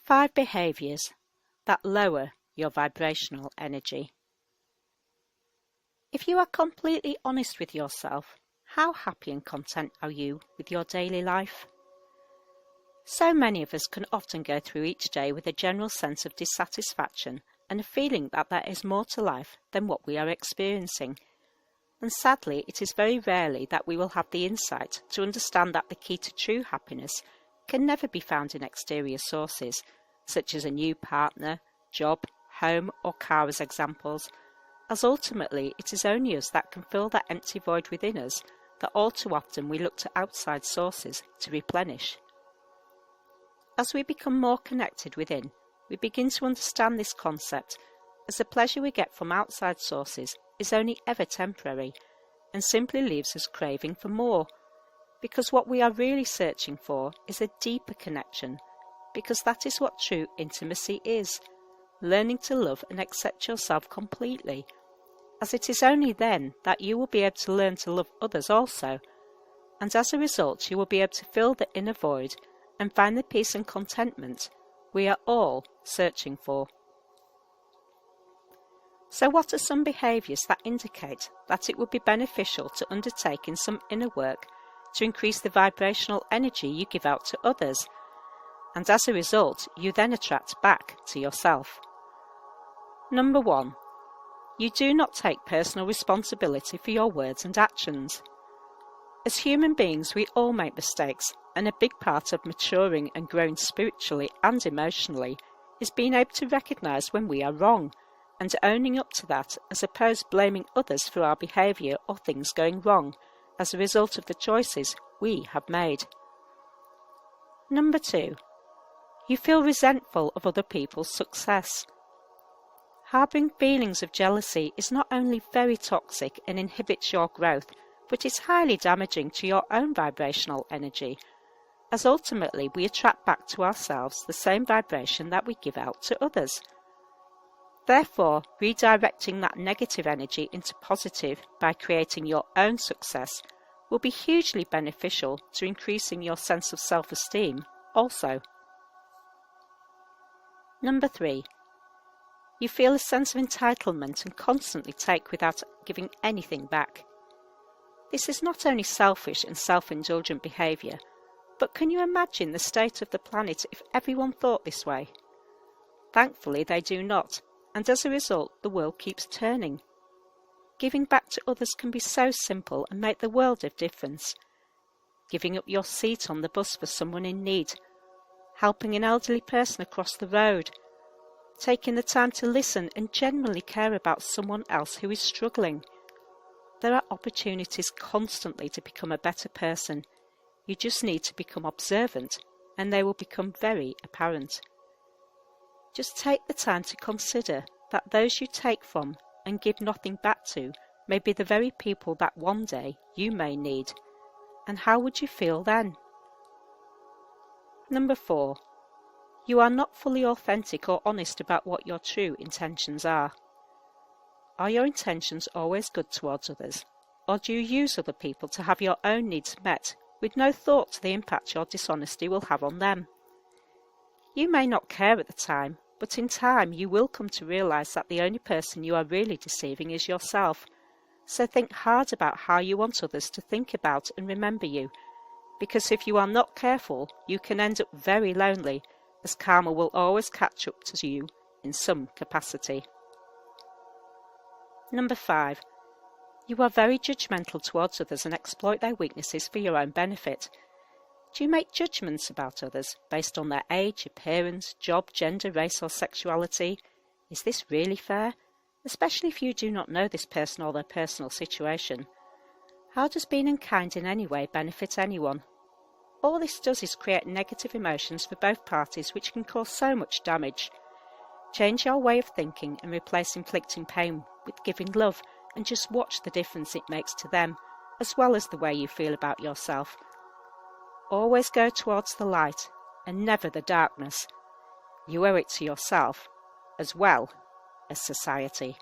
5 behaviours that lower your vibrational energy. If you are completely honest with yourself, how happy and content are you with your daily life? So many of us can often go through each day with a general sense of dissatisfaction and a feeling that there is more to life than what we are experiencing. And sadly, it is very rarely that we will have the insight to understand that the key to true happiness can never be found in exterior sources, such as a new partner, job, home or car as examples, as ultimately it is only us that can fill that empty void within us that all too often we look to outside sources to replenish. As we become more connected within, we begin to understand this concept, as the pleasure we get from outside sources is only ever temporary and simply leaves us craving for more, because what we are really searching for is a deeper connection, because that is what true intimacy is, learning to love and accept yourself completely, as it is only then that you will be able to learn to love others also, and as a result you will be able to fill the inner void and find the peace and contentment we are all searching for. So what are some behaviours that indicate that it would be beneficial to undertake in some inner work to increase the vibrational energy you give out to others, and as a result you then attract back to yourself? Number 1. You do not take personal responsibility for your words and actions. As human beings, we all make mistakes, and a big part of maturing and growing spiritually and emotionally is being able to recognise when we are wrong, and owning up to that, as opposed to blaming others for our behaviour or things going wrong as a result of the choices we have made. Number 2. You feel resentful of other people's success. Harbouring feelings of jealousy is not only very toxic and inhibits your growth, but is highly damaging to your own vibrational energy, as ultimately we attract back to ourselves the same vibration that we give out to others. Therefore, redirecting that negative energy into positive by creating your own success will be hugely beneficial to increasing your sense of self-esteem also. Number 3. You feel a sense of entitlement and constantly take without giving anything back. This is not only selfish and self-indulgent behaviour, but can you imagine the state of the planet if everyone thought this way? Thankfully they do not, and as a result the world keeps turning. Giving back to others can be so simple and make the world of difference. Giving up your seat on the bus for someone in need, helping an elderly person across the road, taking the time to listen and genuinely care about someone else who is struggling. There are opportunities constantly to become a better person. You just need to become observant, and they will become very apparent. Just take the time to consider that those you take from and give nothing back to may be the very people that one day you may need. And how would you feel then? Number 4. You are not fully authentic or honest about what your true intentions are. Are your intentions always good towards others, or do you use other people to have your own needs met with no thought to the impact your dishonesty will have on them? You may not care at the time, but in time you will come to realise that the only person you are really deceiving is yourself. So think hard about how you want others to think about and remember you, because if you are not careful, you can end up very lonely, as karma will always catch up to you in some capacity. Number 5. You are very judgmental towards others and exploit their weaknesses for your own benefit. Do you make judgments about others based on their age, appearance, job, gender, race or sexuality? Is this really fair? Especially if you do not know this person or their personal situation. How does being unkind in any way benefit anyone? All this does is create negative emotions for both parties, which can cause so much damage. Change your way of thinking and replace inflicting pain with giving love, and just watch the difference it makes to them, as well as the way you feel about yourself. Always go towards the light, and never the darkness. You owe it to yourself, as well as society.